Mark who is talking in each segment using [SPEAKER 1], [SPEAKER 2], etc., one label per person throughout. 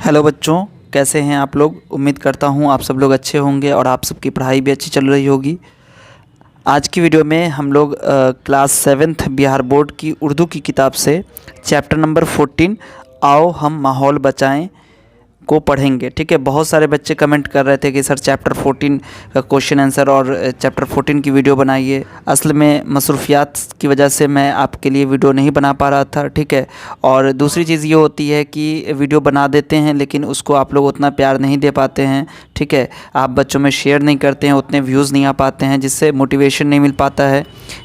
[SPEAKER 1] Hello बच्चों, कैसे हैं आप लोग। उम्मीद करता हूं आप सब लोग अच्छे होंगे और आप सबकी पढ़ाई भी अच्छी चल रही होगी। आज की वीडियो में हम लोग क्लास 7th बिहार बोर्ड की उर्दू की किताब से चैप्टर नंबर 14 आओ हम माहौल बचाएं को पढ़ेंगे। ठीक है, बहुत सारे बच्चे कमेंट कर रहे थे कि सर चैप्टर 14 का क्वेश्चन आंसर और चैप्टर 14 की वीडियो बनाइए। असल में मसरूफियात की वजह से मैं आपके लिए वीडियो नहीं बना पा रहा था। ठीक है, और दूसरी चीज़ ये होती है कि वीडियो बना देते हैं लेकिन उसको आप लोग उतना प्यार नहीं दे पाते हैं। ठीक है, आप बच्चों में शेयर नहीं करते हैं, उतने व्यूज़ नहीं आ पाते हैं, जिससे मोटिवेशन नहीं मिल पाता है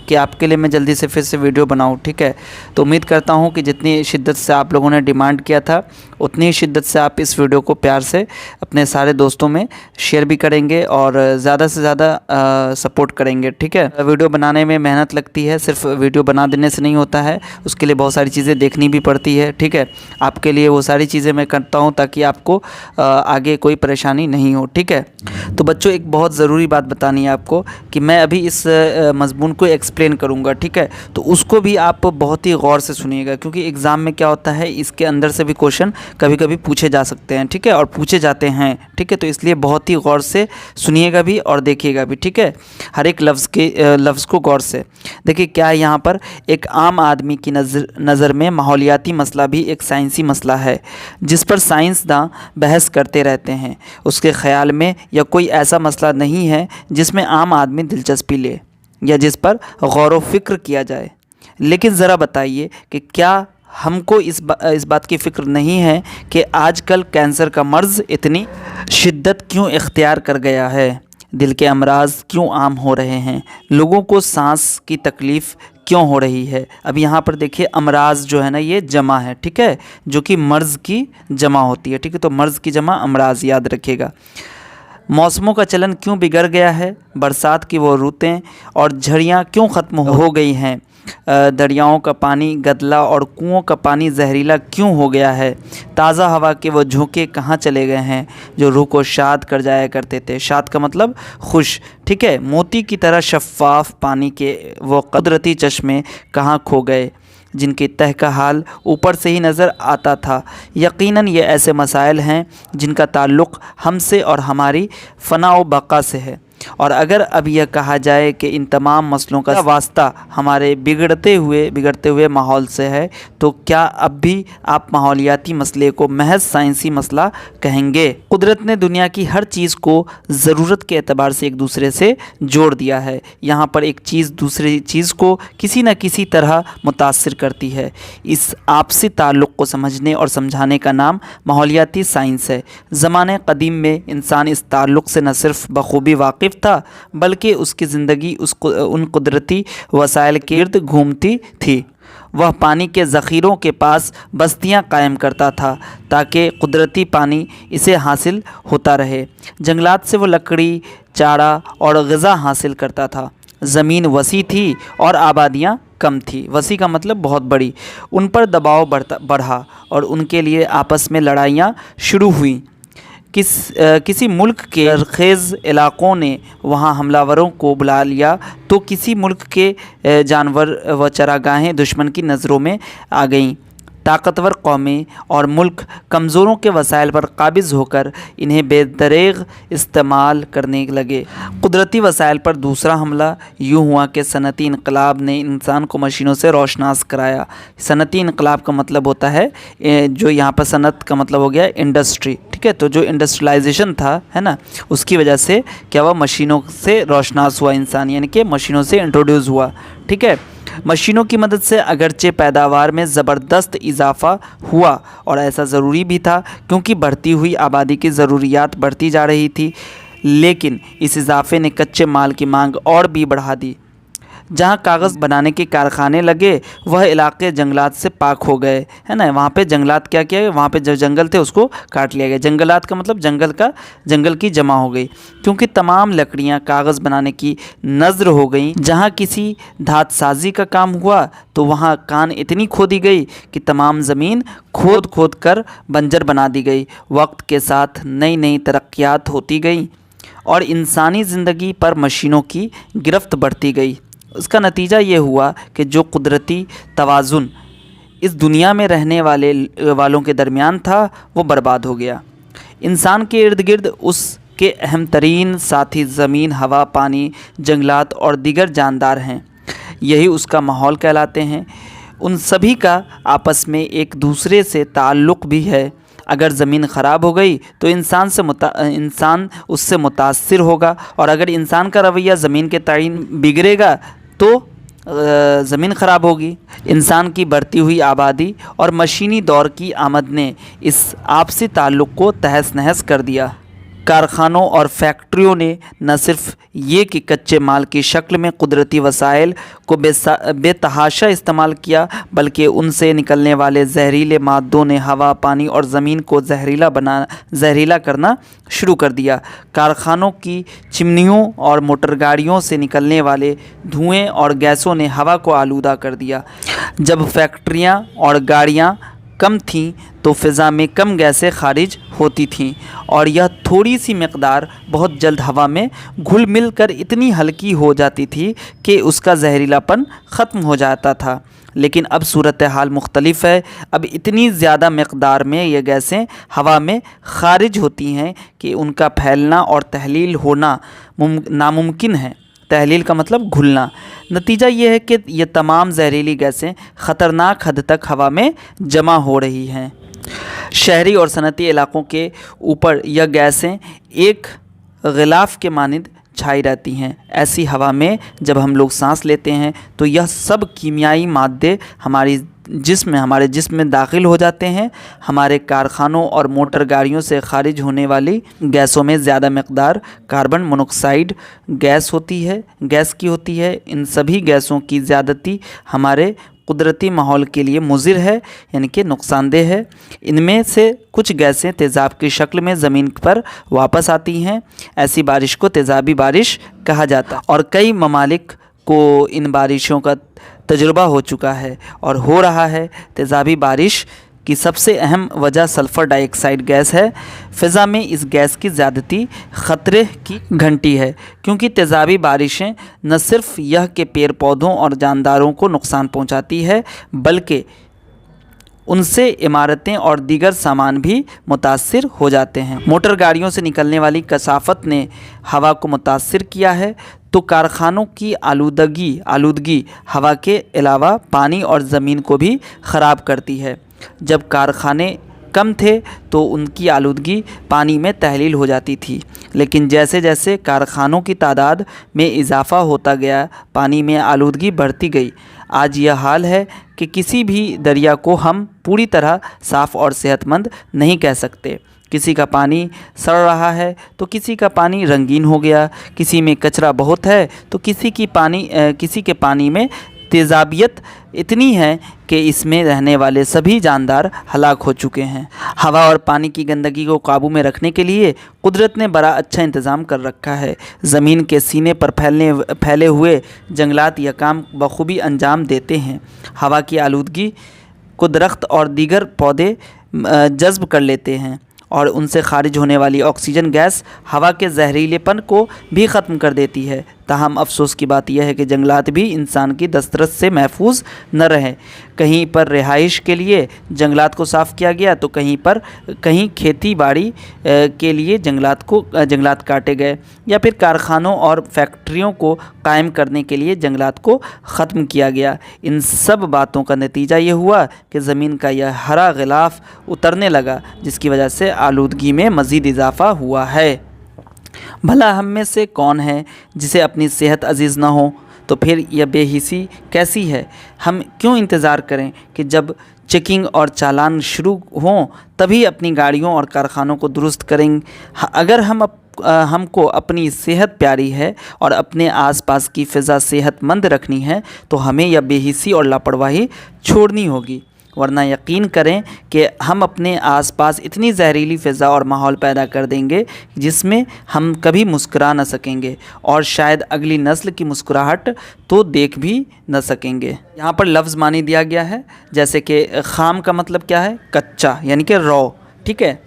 [SPEAKER 1] कि आपके लिए मैं जल्दी से फिर से वीडियो बनाऊँ। ठीक है, तो उम्मीद करता हूँ कि जितनी शिद्दत से आप लोगों ने डिमांड किया था उतनी ही शिद्दत से आप इस वीडियो को प्यार से अपने सारे दोस्तों में शेयर भी करेंगे और ज़्यादा से ज़्यादा सपोर्ट करेंगे। ठीक है, वीडियो बनाने में मेहनत लगती है, सिर्फ वीडियो बना देने से नहीं होता है, उसके लिए बहुत सारी चीज़ें देखनी भी पड़ती है। ठीक है, आपके लिए वो सारी चीज़ें मैं करता हूँ ताकि आपको आगे कोई परेशानी नहीं हो। ठीक है, तो बच्चों एक बहुत ज़रूरी बात बतानी है आपको कि मैं अभी इस मज़मून को एक्सप्लेन करूँगा। ठीक है, तो उसको भी आप बहुत ही गौर से सुनिएगा क्योंकि एग्ज़ाम में क्या होता है, इसके अंदर से भी क्वेश्चन कभी कभी पूछे जा सकते हैं। ठीक है, और पूछे जाते हैं। ठीक है, तो इसलिए बहुत ही गौर से सुनिएगा भी और देखिएगा भी। ठीक है, हर एक लफ्ज़ को गौर से देखिए। क्या है यहाँ पर, एक आम आदमी की नज़र में माहौलियाती मसला भी एक साइंसी मसला है जिस पर साइंसदां बहस करते रहते हैं। उसके ख़्याल में यह कोई ऐसा मसला नहीं है जिसमें आम आदमी दिलचस्पी ले या जिस पर गौर व फिक्र किया जाए। लेकिन ज़रा बताइए कि क्या हमको इस बात की फ़िक्र नहीं है कि आजकल कैंसर का मर्ज़ इतनी शिद्दत क्यों इख्तियार कर गया है, दिल के अमराज क्यों आम हो रहे हैं, लोगों को सांस की तकलीफ़ क्यों हो रही है। अब यहाँ पर देखिए, अमराज जो है ना ये जमा है। ठीक है, जो कि मर्ज़ की जमा होती है। ठीक है, तो मर्ज़ की जमा अमराज, याद रखिएगा। मौसमों का चलन क्यों बिगड़ गया है, बरसात की वो रुतें और झड़ियाँ क्यों ख़त्म हो गई हैं, दरियाओं का पानी गदला और कुओं का पानी जहरीला क्यों हो गया है, ताज़ा हवा के वो झोंके कहाँ चले गए हैं जो रूह को शाद कर जाया करते थे। शाद का मतलब खुश। ठीक है, मोती की तरह शफ़ाफ पानी के वो कुदरती चश्मे कहाँ खो गए जिनकी तह का हाल ऊपर से ही नज़र आता था। यकीनन ये ऐसे मसाइल हैं जिनका ताल्लुक़ हमसे और हमारी फ़ना व बक़ा से है। और अगर अब यह कहा जाए कि इन तमाम मसलों का वास्ता हमारे बिगड़ते हुए माहौल से है, तो क्या अब भी आप माहौलियाती मसले को महज साइंसी मसला कहेंगे। कुदरत ने दुनिया की हर चीज़ को ज़रूरत के एतबार से एक दूसरे से जोड़ दिया है। यहाँ पर एक चीज़ दूसरी चीज़ को किसी न किसी तरह मुतासिर करती है। इस आपसी ताल्लुक़ को समझने और समझाने का नाम माहौलियाती साइंस है। ज़माने क़दीम में इंसान इस ताल्लुक़ से न सिर्फ बखूबी वाक़िफ़ था बल्कि उसकी ज़िंदगी उन कुदरती वसाइल के इर्द घूमती थी। वह पानी के ज़ख़ीरों के पास बस्तियां कायम करता था ताकि कुदरती पानी इसे हासिल होता रहे। जंगलात से वो लकड़ी, चारा और ग़िज़ा हासिल करता था। ज़मीन वसी थी और आबादियाँ कम थी। वसी का मतलब बहुत बड़ी। उन पर दबाव बढ़ा और उनके लिए आपस में लड़ाइयाँ शुरू हुईं। किसी मुल्क के ज़रख़ेज़ इलाक़ों ने वहाँ हमलावरों को बुला लिया तो किसी मुल्क के जानवर व चरागाहें दुश्मन की नज़रों में आ गईं। ताकतवर कौमें और मुल्क कमज़ोरों के वसाइल पर काबिज़ होकर इन्हें बेदरेग इस्तेमाल करने लगे। कुदरती वसाइल पर दूसरा हमला यूँ हुआ कि सनती इनकलाब ने इंसान को मशीनों से रोशनास कराया। सनती इनकलाब का मतलब होता है, जो यहाँ पर सनत का मतलब हो गया इंडस्ट्री। ठीक है, तो जो इंडस्ट्रियलाइजेशन था, है ना, उसकी वजह से क्या हुआ, मशीनों से रोशनास हुआ इंसान, यानी कि मशीनों से इंट्रोड्यूस हुआ। ठीक है, मशीनों की मदद से अगरचे पैदावार में ज़बरदस्त इजाफ़ा हुआ और ऐसा ज़रूरी भी था क्योंकि बढ़ती हुई आबादी की ज़रूरियात बढ़ती जा रही थी। लेकिन इस इजाफ़े ने कच्चे माल की मांग और भी बढ़ा दी। जहाँ कागज़ बनाने के कारखाने लगे वह इलाके जंगलात से पाक हो गए, है ना। वहाँ पे जंगलात क्या किया, वहाँ पे जो जंगल थे उसको काट लिया गया। जंगलात का मतलब जंगल की जमा हो गई क्योंकि तमाम लकड़ियाँ कागज़ बनाने की नज़र हो गई। जहाँ किसी धात साजी का काम हुआ तो वहाँ कान इतनी खोदी गई कि तमाम ज़मीन खोद कर बंजर बना दी गई। वक्त के साथ नई नई तरक्यात होती गई और इंसानी ज़िंदगी पर मशीनों की गिरफ्त बढ़ती गई। उसका नतीजा ये हुआ कि जो कुदरती तवाज़ुन इस दुनिया में रहने वालों के दरमियान था वो बर्बाद हो गया। इंसान के इर्द गिर्द उसके अहम तरीन साथी ज़मीन, हवा, पानी, जंगलात और दीगर जानदार हैं। यही उसका माहौल कहलाते हैं। उन सभी का आपस में एक दूसरे से ताल्लुक़ भी है। अगर ज़मीन ख़राब हो गई तो इंसान उससे मुतासिर होगा, और अगर इंसान का रवैया ज़मीन के तईन बिगड़ेगा तो ज़मीन ख़राब होगी। इंसान की बढ़ती हुई आबादी और मशीनी दौर की आमद ने इस आपसी ताल्लुक़ को तहस नहस कर दिया। कारखानों और फैक्ट्रियों ने न सिर्फ ये कि कच्चे माल की शक्ल में कुदरती वसाइल को बेतहाशा इस्तेमाल किया, बल्कि उनसे निकलने वाले जहरीले मादों ने हवा, पानी और ज़मीन को जहरीला करना शुरू कर दिया। कारखानों की चिमनियों और मोटर गाड़ियों से निकलने वाले धुएँ और गैसों ने हवा को आलूदा कर दिया। जब फैक्ट्रियाँ और गाड़ियाँ कम थीं तो फ़िज़ा में कम गैसें खारिज होती थीं, और यह थोड़ी सी मकदार बहुत जल्द हवा में घुल मिल कर इतनी हल्की हो जाती थी कि उसका जहरीलापन ख़त्म हो जाता था। लेकिन अब सूरत हाल मुख्तलिफ है। अब इतनी ज़्यादा मकदार में ये गैसें हवा में खारिज होती हैं कि उनका फैलना और तहलील होना नामुमकिन है। तहलील का मतलब घुलना। नतीजा ये है कि ये तमाम जहरीली गैसें ख़तरनाक हद तक हवा में जमा हो रही हैं। शहरी और सनती इलाक़ों के ऊपर यह गैसें एक गिलाफ़ के मानिंद छाई रहती हैं। ऐसी हवा में जब हम लोग सांस लेते हैं तो यह सब कीमियाई मादे हमारे जिस्म में दाखिल हो जाते हैं। हमारे कारखानों और मोटर गाड़ियों से खारिज होने वाली गैसों में ज़्यादा मकदार कार्बन मोनोक्साइड गैस की होती है। इन सभी गैसों की ज़्यादती हमारे कुदरती माहौल के लिए मुज़िर है, यानी कि नुकसानदेह है। इनमें से कुछ गैसें तेज़ाब की शक्ल में ज़मीन पर वापस आती हैं। ऐसी बारिश को तेज़ाबी बारिश कहा जाता है, और कई ममालिक को इन बारिशों का तजुर्बा हो चुका है और हो रहा है। तेज़ाबी बारिश की सबसे अहम वजह सल्फ़र डाइऑक्साइड गैस है। फ़िज़ा में इस गैस की ज़्यादती ख़तरे की घंटी है, क्योंकि तेज़ाबी बारिशें न सिर्फ यह कि पेड़ पौधों और जानदारों को नुकसान पहुंचाती है, बल्कि उनसे इमारतें और दीगर सामान भी मुतासिर हो जाते हैं। मोटर गाड़ियों से निकलने वाली कसाफत ने हवा को मुतासिर किया है, तो कारखानों की आलूदगी हवा के अलावा पानी और ज़मीन को भी ख़राब करती है। जब कारखाने कम थे तो उनकी आलूदगी पानी में तहलील हो जाती थी, लेकिन जैसे जैसे कारखानों की तादाद में इजाफ़ा होता गया, पानी में आलूदगी बढ़ती गई। आज यह हाल है कि किसी भी दरिया को हम पूरी तरह साफ़ और सेहतमंद नहीं कह सकते। किसी का पानी सड़ रहा है तो किसी का पानी रंगीन हो गया, किसी में कचरा बहुत है तो किसी के पानी में तेज़ाबियत इतनी है कि इसमें रहने वाले सभी जानदार हलाक हो चुके हैं। हवा और पानी की गंदगी को काबू में रखने के लिए कुदरत ने बड़ा अच्छा इंतज़ाम कर रखा है। ज़मीन के सीने पर फैले हुए जंगलात यह काम बखूबी अंजाम देते हैं। हवा की आलूदगी को दरख्त और दीगर पौधे जज़्ब कर लेते हैं, और उनसे खारिज होने वाली ऑक्सीजन गैस हवा के जहरीलेपन को भी ख़त्म कर देती है। ताहम अफसोस की बात यह है कि जंगलात भी इंसान की दस्तरस से महफूज न रहे। कहीं पर रिहाइश के लिए जंगलात को साफ़ किया गया तो कहीं खेती बाड़ी के लिए जंगलात काटे गए, या फिर कारखानों और फैक्ट्रियों को कायम करने के लिए जंगलात को ख़त्म किया गया। इन सब बातों का नतीजा ये हुआ कि ज़मीन का यह हरा गिलाफ उतरने लगा, जिसकी वजह से आलूदगी में मज़ीद इजाफ़ा हुआ है। भला हम में से कौन है जिसे अपनी सेहत अजीज़ न हो? तो फिर यह बेहिसी कैसी है? हम क्यों इंतज़ार करें कि जब चेकिंग और चालान शुरू हों तभी अपनी गाड़ियों और कारखानों को दुरुस्त करेंगे? अगर हमको अपनी सेहत प्यारी है और अपने आसपास की फ़िज़ा सेहतमंद रखनी है तो हमें यह बेहिसी और लापरवाही छोड़नी होगी, वरना यकीन करें कि हम अपने आसपास इतनी जहरीली फ़िज़ा और माहौल पैदा कर देंगे जिसमें हम कभी मुस्कुरा न सकेंगे, और शायद अगली नस्ल की मुस्कुराहट तो देख भी न सकेंगे। यहाँ पर लफ्ज़ मानी दिया गया है, जैसे कि खाम का मतलब क्या है? कच्चा, यानी कि रॉ, ठीक है।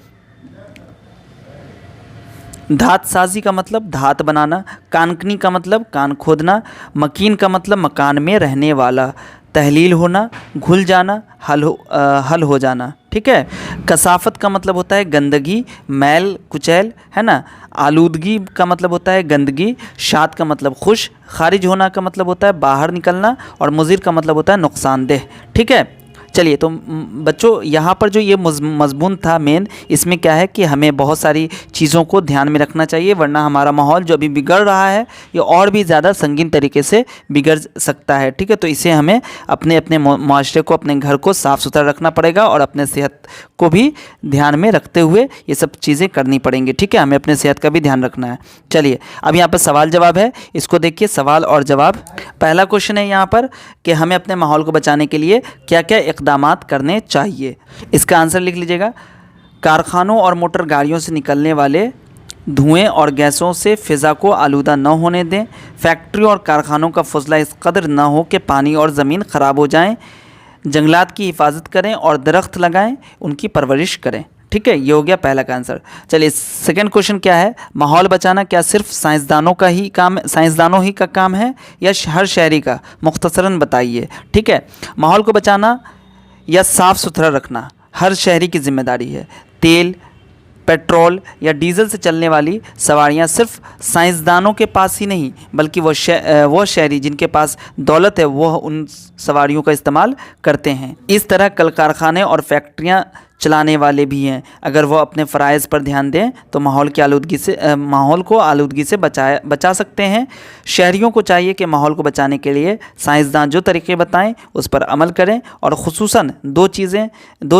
[SPEAKER 1] धात साजी का मतलब धात बनाना, कानकनी का मतलब कान खोदना, मकीन का मतलब मकान में रहने वाला, तहलील होना, घुल जाना, हल हो जाना। ठीक है। कसाफत का मतलब होता है गंदगी, मैल कुचैल, है ना। आलूदगी का मतलब होता है गंदगी। शाद का मतलब खुश। खारिज होना का मतलब होता है बाहर निकलना। और मुज़िर का मतलब होता है नुकसानदेह। ठीक है। चलिए, तो बच्चों यहाँ पर जो ये मज़मून था मेन, इसमें क्या है कि हमें बहुत सारी चीज़ों को ध्यान में रखना चाहिए, वरना हमारा माहौल जो अभी बिगड़ रहा है ये और भी ज़्यादा संगीन तरीके से बिगड़ सकता है। ठीक है। तो इसे हमें अपने अपने माशरे को, अपने घर को साफ़ सुथरा रखना पड़ेगा और अपने सेहत को भी ध्यान में रखते हुए ये सब चीज़ें करनी पड़ेंगी। ठीक है। हमें अपने सेहत का भी ध्यान रखना है। चलिए, अब यहाँ पर सवाल जवाब है, इसको देखिए, सवाल और जवाब। पहला क्वेश्चन है यहाँ पर कि हमें अपने माहौल को बचाने के लिए क्या क्या इक़दामात करने चाहिए। इसका आंसर लिख लीजिएगा। कारखानों और मोटर गाड़ियों से निकलने वाले धुएं और गैसों से फ़िज़ा को आलूदा न होने दें। फैक्ट्री और कारखानों का फजला इस कदर न हो कि पानी और ज़मीन ख़राब हो जाएं। जंगलात की हिफाजत करें और दरख्त लगाएं, उनकी परवरिश करें। ठीक है, ये हो गया पहला का आंसर। चलिए, सेकंड क्वेश्चन क्या है, माहौल बचाना क्या सिर्फ साइंसदानों ही का काम है या हर शहरी का? मुख्तसरन बताइए। ठीक है, माहौल को बचाना या साफ़ सुथरा रखना हर शहरी की जिम्मेदारी है। तेल, पेट्रोल या डीजल से चलने वाली सवारियां सिर्फ साइंसदानों के पास ही नहीं, बल्कि वो शहरी जिनके पास दौलत है वह उन सवारियों का इस्तेमाल करते हैं। इस तरह कल कारखाने और फैक्ट्रियां चलाने वाले भी हैं। अगर वो अपने फ़राइज़ पर ध्यान दें तो माहौल को आलूदगी से बचा सकते हैं। शहरियों को चाहिए कि माहौल को बचाने के लिए साइंसदान जो तरीके बताएं उस पर अमल करें और ख़ुसूसन दो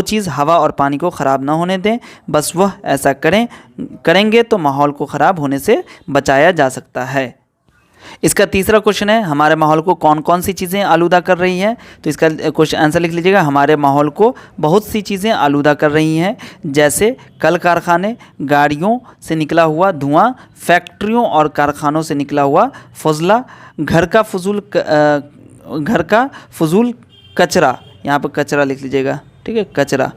[SPEAKER 1] चीज़ हवा और पानी को ख़राब ना होने दें। बस वह ऐसा करेंगे तो माहौल को ख़राब होने से बचाया जा सकता है। इसका तीसरा क्वेश्चन है, हमारे माहौल को कौन कौन सी चीज़ें आलूदा कर रही हैं? तो इसका क्वेश्चन आंसर लिख लीजिएगा। हमारे माहौल को बहुत सी चीज़ें आलूदा कर रही हैं, जैसे कल कारखाने, गाड़ियों से निकला हुआ धुआं, फैक्ट्रियों और कारखानों से निकला हुआ फजला, घर का फजूल कचरा, यहाँ पर कचरा लिख लीजिएगा। ठीक है, कचरा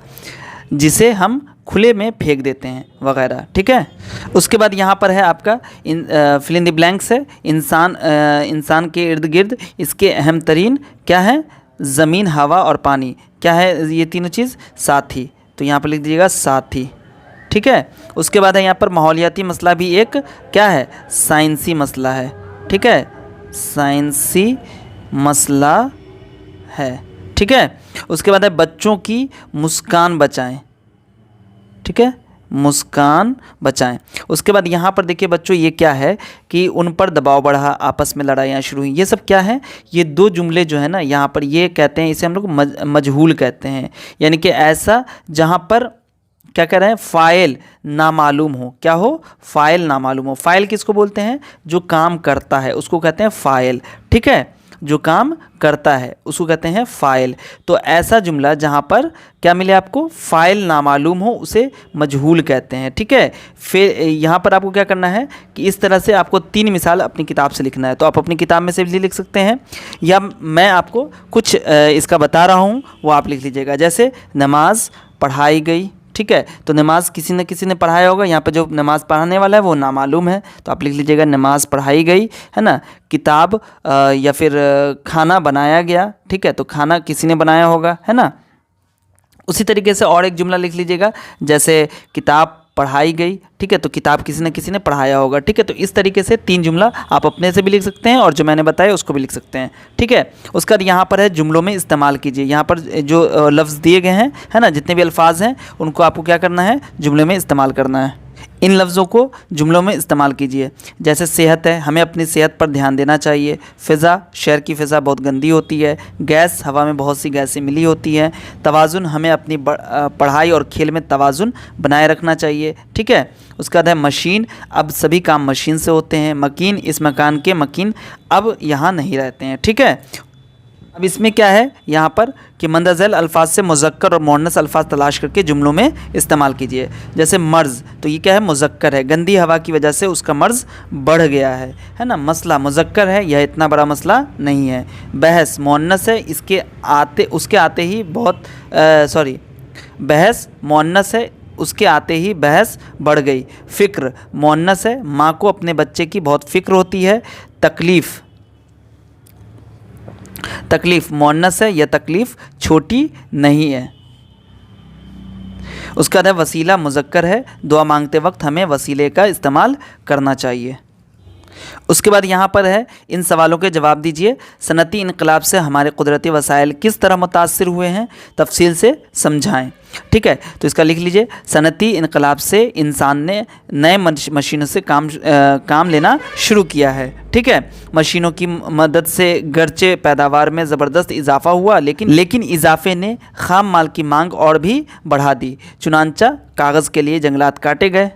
[SPEAKER 1] जिसे हम खुले में फेंक देते हैं वगैरह। ठीक है। उसके बाद यहाँ पर है आपका फिल इन द ब्लैंक्स है। इंसान के इर्द गिर्द इसके अहम तरीन क्या है? ज़मीन, हवा और पानी। क्या है ये तीनों चीज़? साथी। तो यहाँ पर लिख दीजिएगा साथी। ठीक है। उसके बाद है यहाँ पर माहौलियाती मसला भी एक क्या है? साइंसी मसला है। ठीक है, साइंसी मसला है। ठीक है। उसके बाद है बच्चों की मुस्कान बचाएं। ठीक है, मुस्कान बचाएं। उसके बाद यहाँ पर देखिए बच्चों, ये क्या है कि उन पर दबाव बढ़ा, आपस में लड़ाइयाँ शुरू हुई। ये सब क्या है? ये दो जुमले जो है ना यहाँ पर, ये कहते हैं, इसे हम लोग मजहूल कहते हैं। यानी कि ऐसा जहाँ पर क्या कह रहे हैं? फ़ाइल नामालूम हो। क्या हो? फ़ाइल नामालूम हो। फ़ाइल किसको बोलते हैं? जो काम करता है उसको कहते हैं फ़ाइल। ठीक है, जो काम करता है उसको कहते हैं फ़ाइल। तो ऐसा जुमला जहाँ पर क्या मिले आपको? फ़ाइल नामालूम हो, उसे मजहूल कहते हैं। ठीक है। फिर यहाँ पर आपको क्या करना है कि इस तरह से आपको 3 मिसाल अपनी किताब से लिखना है। तो आप अपनी किताब में से भी लिख सकते हैं या मैं आपको कुछ इसका बता रहा हूँ, वो आप लिख लीजिएगा। जैसे नमाज पढ़ाई गई। ठीक है, तो नमाज किसी न किसी ने पढ़ाया होगा। यहाँ पे जो नमाज़ पढ़ाने वाला है वो नामालूम है, तो आप लिख लीजिएगा नमाज पढ़ाई गई, है ना। किताब या फिर खाना बनाया गया। ठीक है, तो खाना किसी ने बनाया होगा, है ना। उसी तरीके से और एक जुमला लिख लीजिएगा, जैसे किताब पढ़ाई गई। ठीक है, तो किताब किसी न किसी ने पढ़ाया होगा। ठीक है, तो इस तरीके से 3 जुमला आप अपने से भी लिख सकते हैं और जो मैंने बताया उसको भी लिख सकते हैं। ठीक है। उसके बाद यहाँ पर है जुमलों में इस्तेमाल कीजिए। यहाँ पर जो लफ्ज़ दिए गए हैं, है ना, जितने भी अल्फाज हैं उनको आपको क्या करना है? जुमले में इस्तेमाल करना है। इन लफ्ज़ों को जुमलों में इस्तेमाल कीजिए। जैसे सेहत है, हमें अपनी सेहत पर ध्यान देना चाहिए। फ़िज़ा, शहर की फ़िज़ा बहुत गंदी होती है। गैस, हवा में बहुत सी गैसें मिली होती हैं। तवाज़ुन, हमें अपनी पढ़ाई और खेल में तवाज़ुन बनाए रखना चाहिए। ठीक है। उसके बाद है मशीन, अब सभी काम मशीन से होते हैं। मकीन, इस मकान के मकीन अब यहाँ नहीं रहते हैं। ठीक है। अब इसमें क्या है यहाँ पर कि मंदरज़ैल अल्फाज से मुज़क्कर और मुअन्नस अल्फाज तलाश करके जुमलों में इस्तेमाल कीजिए। जैसे मर्ज़, तो ये क्या है? मुज़क्कर है। गंदी हवा की वजह से उसका मर्ज़ बढ़ गया है ना। मसला मुज़क्कर है, यह इतना बड़ा मसला नहीं है। बहस मुअन्नस है, उसके आते ही बहस मुअन्नस है, उसके आते ही बहस बढ़ गई। फ़िक्र मुअन्नस है, माँ को अपने बच्चे की बहुत फ़िक्र होती है। तकलीफ़ तकलीफ़ मुअन्नस है, यह तकलीफ़ छोटी नहीं है। उसका है वसीला मुज़क्कर है, दुआ मांगते वक्त हमें वसीले का इस्तेमाल करना चाहिए। उसके बाद यहाँ पर है इन सवालों के जवाब दीजिए। सनती इनकलाब से हमारे कुदरती वसाइल किस तरह मुतासिर हुए हैं, तफसील से समझाएं। ठीक है, तो इसका लिख लीजिए। सनती इनकलाब से इंसान ने नए मशीनों से काम लेना शुरू किया है। ठीक है, मशीनों की मदद से गरचे पैदावार में ज़बरदस्त इजाफा हुआ, लेकिन इजाफे ने खाम माल की मांग और भी बढ़ा दी। चुनांचा कागज़ के लिए जंगलात काटे गए,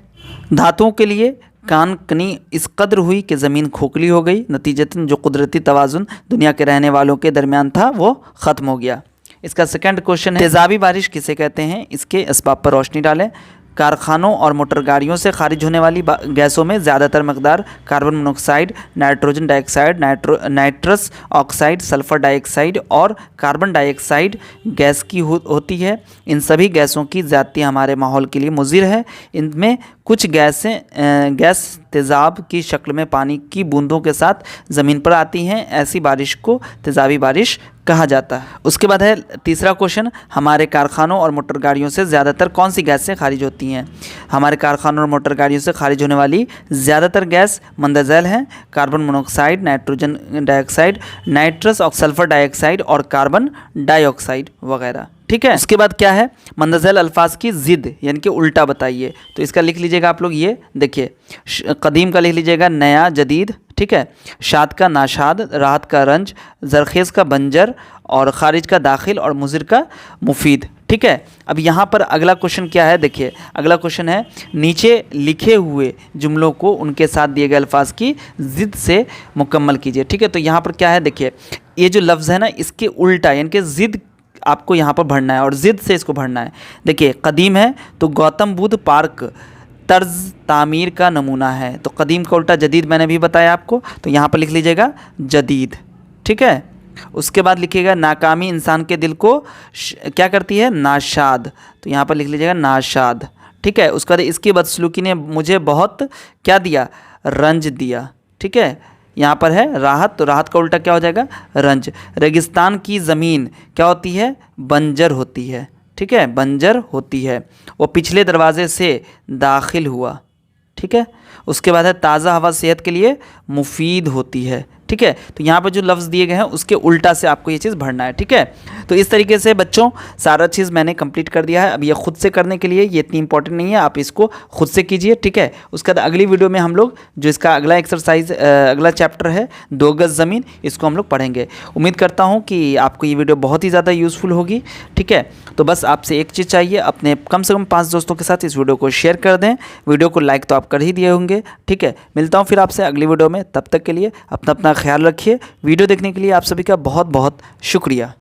[SPEAKER 1] धातुओं के लिए कान कनी इस कदर हुई कि ज़मीन खोखली हो गई। नतीजतन जो कुदरती तवाज़ुन दुनिया के रहने वालों के दरमियान था वो ख़त्म हो गया। इसका सेकंड क्वेश्चन है तेज़ाबी बारिश किसे कहते हैं, इसके असबाब पर रोशनी डालें। कारखानों और मोटर गाड़ियों से खारिज होने वाली गैसों में ज़्यादातर मकदार carbon monoxide, nitrogen dioxide, nitrous oxide, sulphur dioxide और कार्बन डाइऑक्साइड गैस की होती है। इन सभी गैसों की ज़्यादती हमारे माहौल के लिए मुज़िर है। इनमें कुछ गैस तेज़ाब की शक्ल में पानी की बूंदों के साथ ज़मीन पर आती हैं। ऐसी बारिश को तेज़ाबी बारिश कहा जाता है। उसके बाद है तीसरा क्वेश्चन, हमारे कारखानों और मोटर गाड़ियों से ज़्यादातर कौन सी गैसें खारिज होती हैं। हमारे कारखानों और मोटर गाड़ियों से खारिज होने वाली ज़्यादातर गैस मंदज़ैल हैं। Carbon monoxide, nitrogen dioxide, nitrous और सल्फ़र डाइऑक्साइड और कार्बन डाइऑक्साइड वगैरह। ठीक है, उसके बाद क्या है, मंदज़ैल अल्फाज की ज़िद यानी कि उल्टा बताइए। तो इसका लिख लीजिएगा आप लोग, ये देखिए, कदीम का लिख लीजिएगा नया जदीद। ठीक है, शाद का नाशाद, राहत का रंज, ज़रखेज़ का बंजर और खारिज का दाखिल और मुज़िर का मुफीद। ठीक है, अब यहाँ पर अगला क्वेश्चन क्या है, देखिए अगला क्वेश्चन है नीचे लिखे हुए जुमलों को उनके साथ दिए गए अल्फाज की ज़िद से मुकम्मल कीजिए। ठीक है, तो यहाँ पर क्या है, देखिए ये जो लफ्ज़ है ना, इसके उल्टा यानी कि ज़िद आपको यहाँ पर भरना है और ज़िद से इसको भरना है। देखिए कदीम है तो गौतम बुद्ध पार्क तर्ज तामीर का नमूना है, तो कदीम का उल्टा जदीद मैंने भी बताया आपको, तो यहाँ पर लिख लीजिएगा जदीद। ठीक है, उसके बाद लिखिएगा नाकामी इंसान के दिल को क्या करती है, नाशाद, तो यहाँ पर लिख लीजिएगा नाशाद। ठीक है, उसके बाद इसकी बदसलूकी ने मुझे बहुत क्या दिया, रंज दिया। ठीक है, यहाँ पर है राहत, तो राहत का उल्टा क्या हो जाएगा, रंज। रेगिस्तान की ज़मीन क्या होती है, बंजर होती है। ठीक है, बंजर होती है। वो पिछले दरवाजे से दाखिल हुआ। ठीक है, उसके बाद है ताज़ा हवा सेहत के लिए मुफीद होती है। ठीक है, तो यहाँ पर जो लफ्ज़ दिए गए हैं उसके उल्टा से आपको ये चीज़ भरना है। ठीक है, तो इस तरीके से बच्चों सारा चीज़ मैंने कंप्लीट कर दिया है। अब ये खुद से करने के लिए ये इतनी इंपॉर्टेंट नहीं है, आप इसको खुद से कीजिए। ठीक है, उसके बाद अगली वीडियो में हम लोग जो इसका अगला एक्सरसाइज अगला चैप्टर है 2 गज़ ज़मीन, इसको हम लोग पढ़ेंगे। उम्मीद करता हूँ कि आपको ये वीडियो बहुत ही ज़्यादा यूज़फुल होगी। ठीक है, तो बस आपसे एक चीज़ चाहिए, अपने कम से कम 5 दोस्तों के साथ इस वीडियो को शेयर कर दें। वीडियो को लाइक तो आप कर ही दिए होंगे। ठीक है, मिलता हूँ फिर आपसे अगली वीडियो में, तब तक के लिए अपना ख्याल रखिए। वीडियो देखने के लिए आप सभी का बहुत बहुत शुक्रिया।